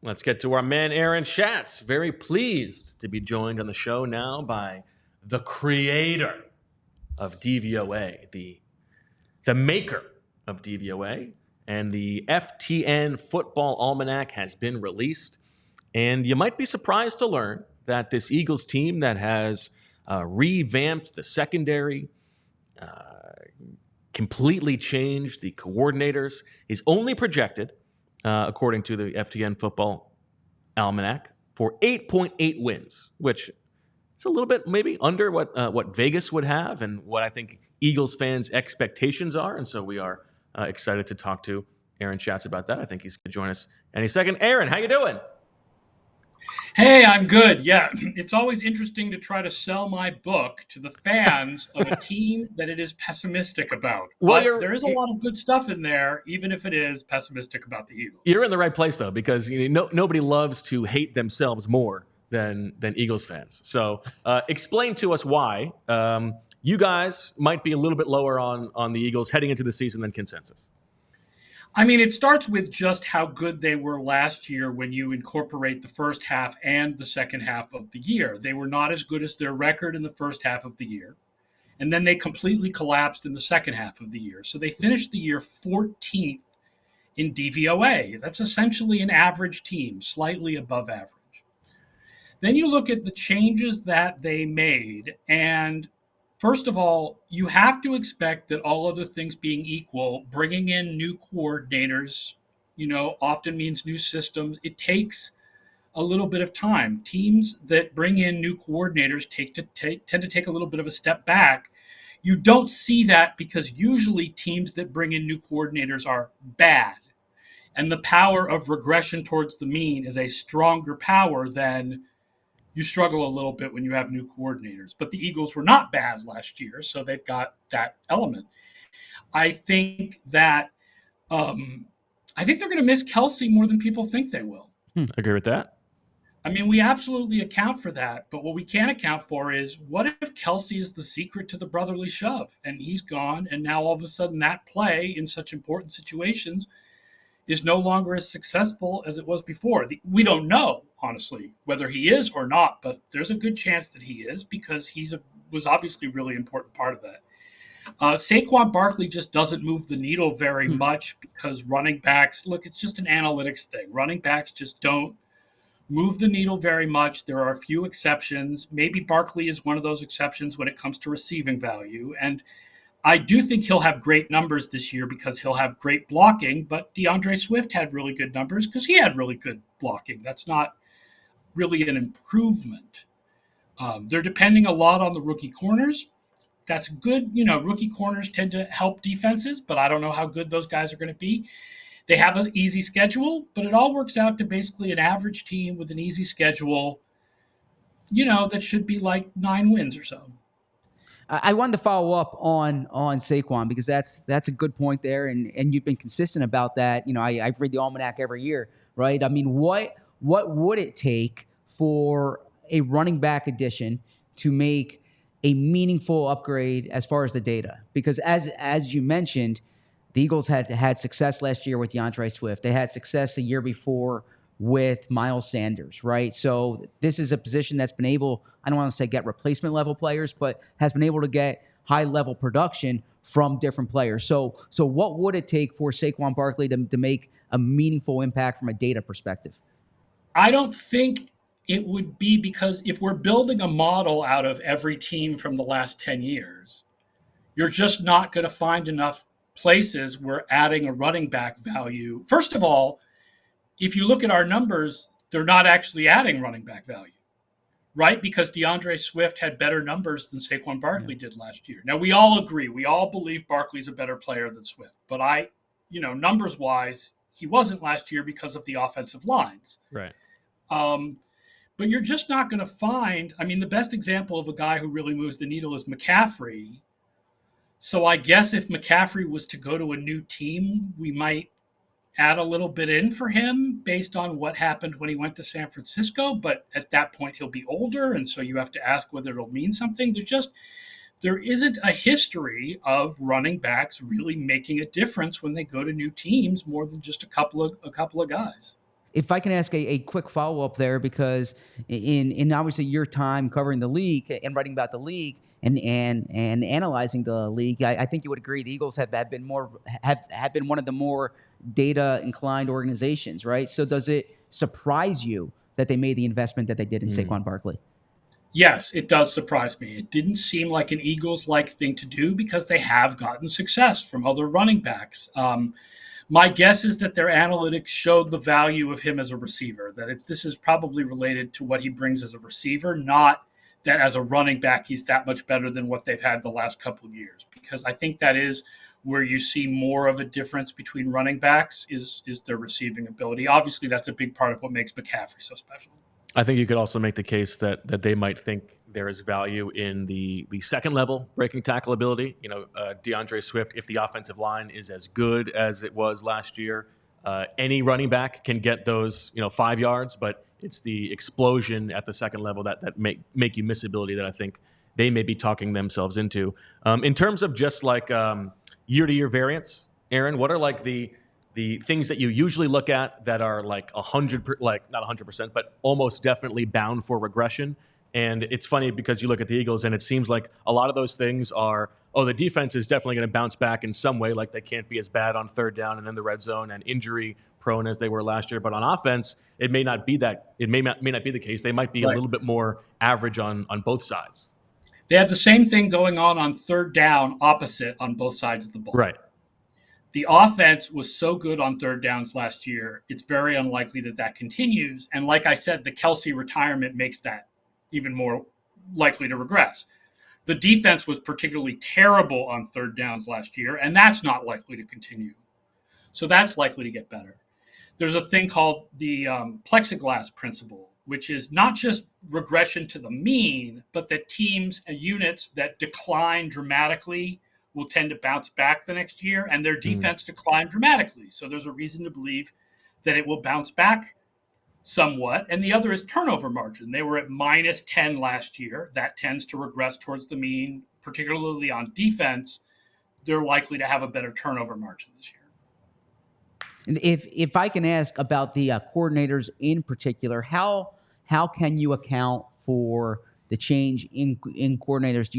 Let's get to our man, Aaron Schatz. Very pleased to be joined on the show now by the creator of DVOA, the maker of DVOA, and the FTN Football Almanac has been released. And you might be surprised to learn that this Eagles team that has revamped the secondary, completely changed the coordinators, is only projected, according to the FTN Football Almanac, for 8.8 wins, which is a little bit maybe under what Vegas would have and what I think Eagles fans' expectations are. And so we are excited to talk to Aaron Schatz about that. I think he's going to join us any second. Aaron, how you doing? Hey, I'm good. Yeah, it's always interesting to try to sell my book to the fans of a team that it is pessimistic about. Well, but there is a lot of good stuff in there, even if it is pessimistic about the Eagles. You're in the right place, though, because nobody loves to hate themselves more than Eagles fans. So explain to us why you guys might be a little bit lower on the Eagles heading into the season than consensus. I mean, it starts with just how good they were last year when you incorporate the first half and the second half of the year. They were not as good as their record in the first half of the year. And then they completely collapsed in the second half of the year. So they finished the year 14th in DVOA. That's essentially an average team, slightly above average. Then you look at the changes that they made, and first of all, you have to expect that all other things being equal, bringing in new coordinators, often means new systems. It takes a little bit of time. Teams that bring in new coordinators tend to take a little bit of a step back. You don't see that because usually teams that bring in new coordinators are bad. And the power of regression towards the mean is a stronger power than you struggle a little bit when you have new coordinators. But the Eagles were not bad last year, so they've got that element. I think that they're going to miss Kelce more than people think they will. Agree with that. I mean, we absolutely account for that, but what we can't account for is what if Kelce is the secret to the brotherly shove and he's gone, and now all of a sudden that play in such important situations is no longer as successful as it was before. We don't know, honestly, whether he is or not, but there's a good chance that he is because was obviously a really important part of that. Saquon Barkley just doesn't move the needle very much because running backs, look, it's just an analytics thing. Running backs just don't move the needle very much. There are a few exceptions. Maybe Barkley is one of those exceptions when it comes to receiving value. And I do think he'll have great numbers this year because he'll have great blocking, but DeAndre Swift had really good numbers because he had really good blocking. That's not really an improvement. They're depending a lot on the rookie corners. That's good. Rookie corners tend to help defenses, but I don't know how good those guys are going to be. They have an easy schedule, but it all works out to basically an average team with an easy schedule, that should be like 9 wins or so. I wanted to follow up on Saquon because that's a good point there, and you've been consistent about that. I've read the Almanac every year, right? I mean, what would it take for a running back addition to make a meaningful upgrade as far as the data? Because as you mentioned, the Eagles had success last year with DeAndre Swift. They had success the year before with Miles Sanders, right? So this is a position that's been able, I don't want to say get replacement level players, but has been able to get high level production from different players. So what would it take for Saquon Barkley to make a meaningful impact from a data perspective? I don't think it would be, because if we're building a model out of every team from the last 10 years, you're just not going to find enough places where adding a running back value. First of all, if you look at our numbers, they're not actually adding running back value, right? Because DeAndre Swift had better numbers than Saquon Barkley did last year. Now, we all agree. We all believe Barkley's a better player than Swift. But numbers-wise, he wasn't last year because of the offensive lines. Right. But you're just not going to find – the best example of a guy who really moves the needle is McCaffrey. So I guess if McCaffrey was to go to a new team, we might add a little bit in for him based on what happened when he went to San Francisco. But at that point, he'll be older, and so you have to ask whether it'll mean something. There isn't a history of running backs really making a difference when they go to new teams more than just a couple of guys. if I can ask a quick follow up there, because in obviously your time covering the league and writing about the league and analyzing the league, I think you would agree the Eagles have been one of the more data inclined organizations, right? So does it surprise you that they made the investment that they did in Saquon Barkley? Yes, it does surprise me. It didn't seem like an Eagles-like thing to do because they have gotten success from other running backs. My guess is that their analytics showed the value of him as a receiver, that this is probably related to what he brings as a receiver, not that as a running back he's that much better than what they've had the last couple of years. Because I think that is where you see more of a difference between running backs is their receiving ability. Obviously, that's a big part of what makes McCaffrey so special. I think you could also make the case that they might think there is value in the second level breaking tackle ability. DeAndre Swift, if the offensive line is as good as it was last year, any running back can get those 5 yards, but it's the explosion at the second level that make you miss ability that I think they may be talking themselves into. In terms of just like year-to-year variance, Aaron, what are like the things that you usually look at that are like 100, like not 100%, but almost definitely bound for regression? And it's funny because you look at the Eagles and it seems like a lot of those things are, the defense is definitely going to bounce back in some way, like they can't be as bad on third down and in the red zone and injury prone as they were last year. But on offense, it may not be that. It may not be the case. They might be a little bit more average on both sides. They have the same thing going on third down, opposite on both sides of the ball. Right. The offense was so good on third downs last year, it's very unlikely that continues. And like I said, the Kelce retirement makes that even more likely to regress. The defense was particularly terrible on third downs last year, and that's not likely to continue. So that's likely to get better. There's a thing called the plexiglass principle, which is not just regression to the mean, but that teams and units that decline dramatically will tend to bounce back the next year, and their defense declined dramatically. So there's a reason to believe that it will bounce back somewhat. And the other is turnover margin. They were at -10 last year. That tends to regress towards the mean, particularly on defense. They're likely to have a better turnover margin this year. And if I can ask about the coordinators in particular, how can you account for the change in coordinators?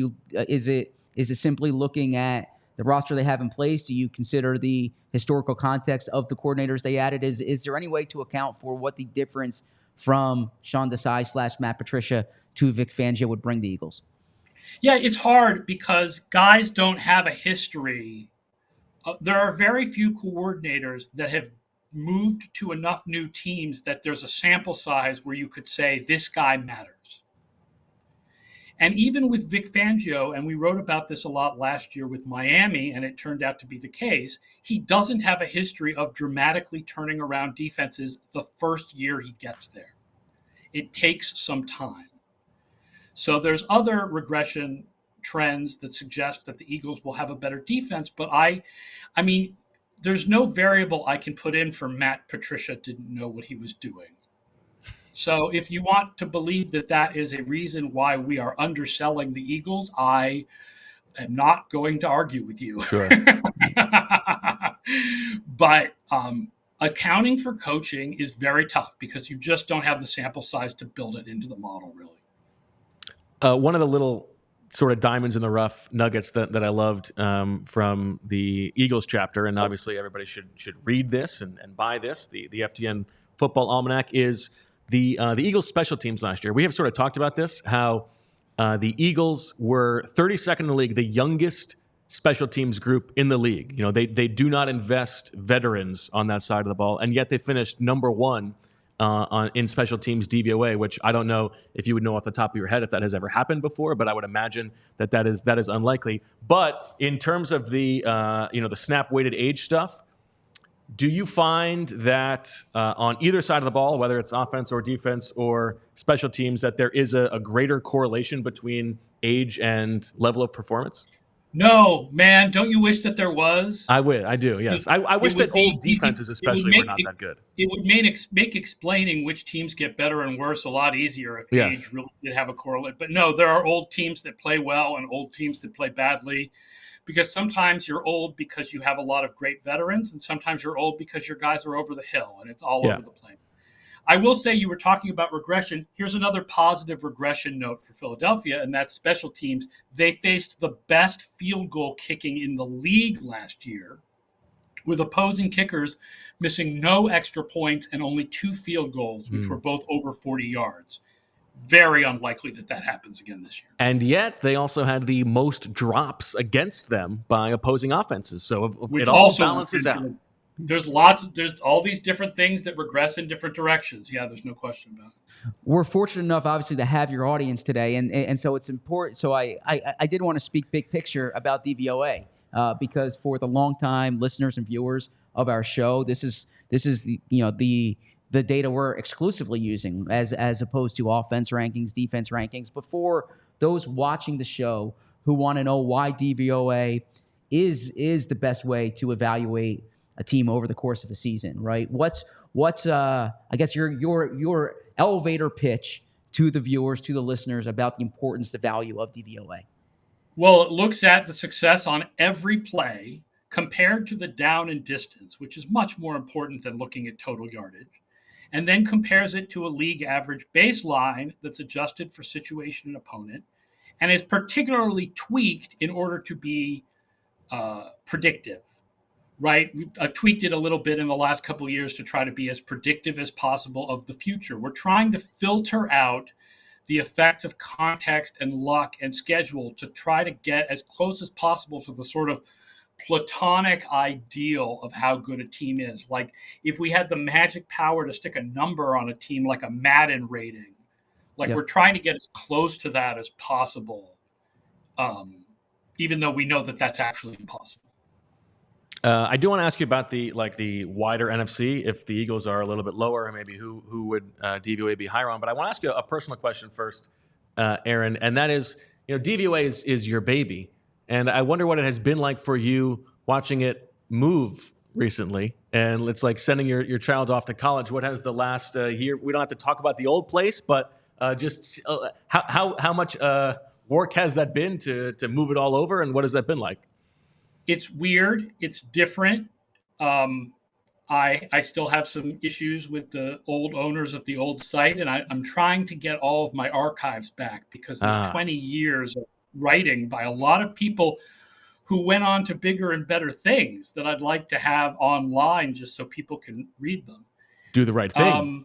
Is it simply looking at the roster they have in place? Do you consider the historical context of the coordinators they added? Is there any way to account for what the difference from Sean Desai / Matt Patricia to Vic Fangio would bring the Eagles? Yeah, it's hard because guys don't have a history. There are very few coordinators that have moved to enough new teams that there's a sample size where you could say this guy matters. And even with Vic Fangio, and we wrote about this a lot last year with Miami, and it turned out to be the case, he doesn't have a history of dramatically turning around defenses the first year he gets there. It takes some time. So there's other regression trends that suggest that the Eagles will have a better defense, but I mean, there's no variable I can put in for Matt Patricia didn't know what he was doing. So if you want to believe that is a reason why we are underselling the Eagles, I am not going to argue with you. Sure. But accounting for coaching is very tough because you just don't have the sample size to build it into the model, really. One of the little sort of diamonds in the rough nuggets that I loved from the Eagles chapter, and obviously everybody should read this and buy this, the FTN Football Almanac, is the Eagles' special teams last year. We have sort of talked about this, how the Eagles were 32nd in the league, the youngest special teams group in the league. They do not invest veterans on that side of the ball, and yet they finished number one in special teams DVOA, which I don't know if you would know off the top of your head if that has ever happened before, but I would imagine that is unlikely. But in terms of the the snap weighted age stuff, do you find that on either side of the ball, whether it's offense or defense or special teams, that there is a greater correlation between age and level of performance? No, man. Don't you wish that there was? I do, yes. I wish that old defenses especially were not that good. It would make explaining which teams get better and worse a lot easier if age really did have a correlate. But no, there are old teams that play well and old teams that play badly. Because sometimes you're old because you have a lot of great veterans, and sometimes you're old because your guys are over the hill, and it's all over the place. I will say you were talking about regression. Here's another positive regression note for Philadelphia, and that's special teams. They faced the best field goal kicking in the league last year, with opposing kickers missing no extra points and only 2 field goals, which were both over 40 yards. Very unlikely that happens again this year. And yet they also had the most drops against them by opposing offenses. So Which it all also balances out. There's all these different things that regress in different directions. Yeah, there's no question about it. We're fortunate enough, obviously, to have your audience today, and so it's important. So I did want to speak big picture about DVOA because for the longtime listeners and viewers of our show, this is the data we're exclusively using as opposed to offense rankings, defense rankings. But for those watching the show who want to know why DVOA is the best way to evaluate a team over the course of a season, right? What's I guess your elevator pitch to the viewers, to the listeners about the importance, the value of DVOA? Well, it looks at the success on every play compared to the down and distance, which is much more important than looking at total yardage, and then compares it to a league average baseline that's adjusted for situation and opponent, and is particularly tweaked in order to be predictive. Right? I've tweaked it a little bit in the last couple of years to try to be as predictive as possible of the future. We're trying to filter out the effects of context and luck and schedule to try to get as close as possible to the sort of platonic ideal of how good a team is. Like if we had the magic power to stick a number on a team like a Madden rating, we're trying to get as close to that as possible, even though we know that that's actually impossible. I do want to ask you about the wider NFC. If the Eagles are a little bit lower, maybe who would DVOA be higher on? But I want to ask you a personal question first, Aaron, and that is, DVOA is your baby, and I wonder what it has been like for you watching it move recently. And it's like sending your child off to college. What has the last year? We don't have to talk about the old place, but just how much work has that been to move it all over, and what has that been like? It's weird. It's different. I still have some issues with the old owners of the old site, and I'm trying to get all of my archives back because there's 20 years of writing by a lot of people who went on to bigger and better things that I'd like to have online just so people can read them. Do the right thing.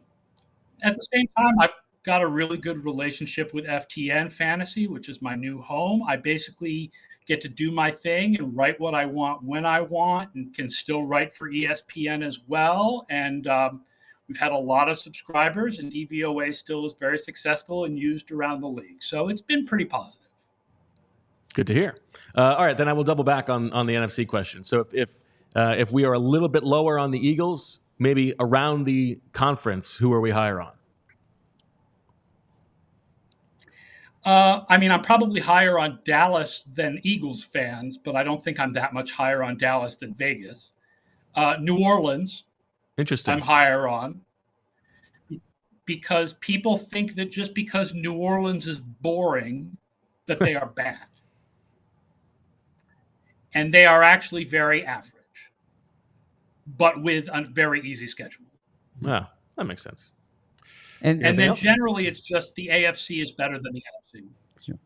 At the same time, I've got a really good relationship with FTN Fantasy, which is my new home. I basically get to do my thing and write what I want when I want, and can still write for ESPN as well. And we've had a lot of subscribers, and DVOA still is very successful and used around the league. So it's been pretty positive. Good to hear. All right, then I will double back on the NFC question. So if we are a little bit lower on the Eagles, maybe around the conference, who are we higher on? I'm probably higher on Dallas than Eagles fans, but I don't think I'm that much higher on Dallas than Vegas. New Orleans, interesting. I'm higher on because people think that just because New Orleans is boring, that they are bad. And they are actually very average, but with a very easy schedule. Yeah, that makes sense. And then else? Generally, it's just the AFC is better than the NFC. Sure.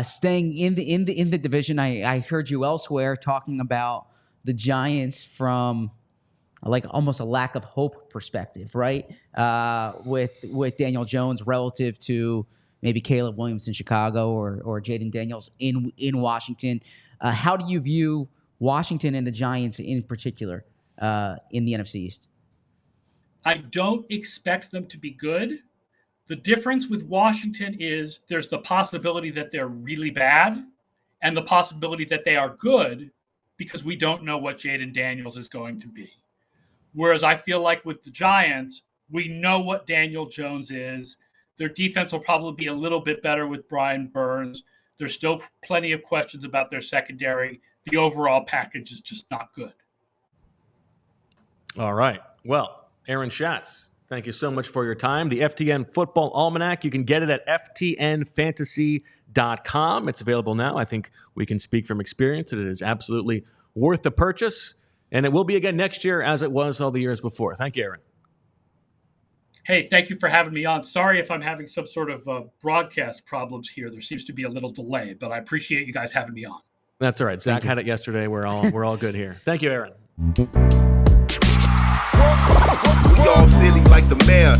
Staying in the division, I heard you elsewhere talking about the Giants from like almost a lack of hope perspective, right? With Daniel Jones relative to maybe Caleb Williams in Chicago or Jaden Daniels in Washington. How do you view Washington and the Giants in particular in the NFC East? I don't expect them to be good. The difference with Washington is there's the possibility that they're really bad and the possibility that they are good because we don't know what Jaden Daniels is going to be. Whereas I feel like with the Giants, we know what Daniel Jones is. Their defense will probably be a little bit better with Brian Burns. There's still plenty of questions about their secondary. The overall package is just not good. All right. Well, Aaron Schatz, thank you so much for your time. The FTN Football Almanac, you can get it at ftnfantasy.com. It's available now. I think we can speak from experience. It is absolutely worth the purchase, and it will be again next year as it was all the years before. Thank you, Aaron. Hey, thank you for having me on. Sorry if I'm having some sort of broadcast problems here. There seems to be a little delay, but I appreciate you guys having me on. That's all right. Zach had it yesterday. We're all good here. Thank you, Aaron. We all silly like the mayor.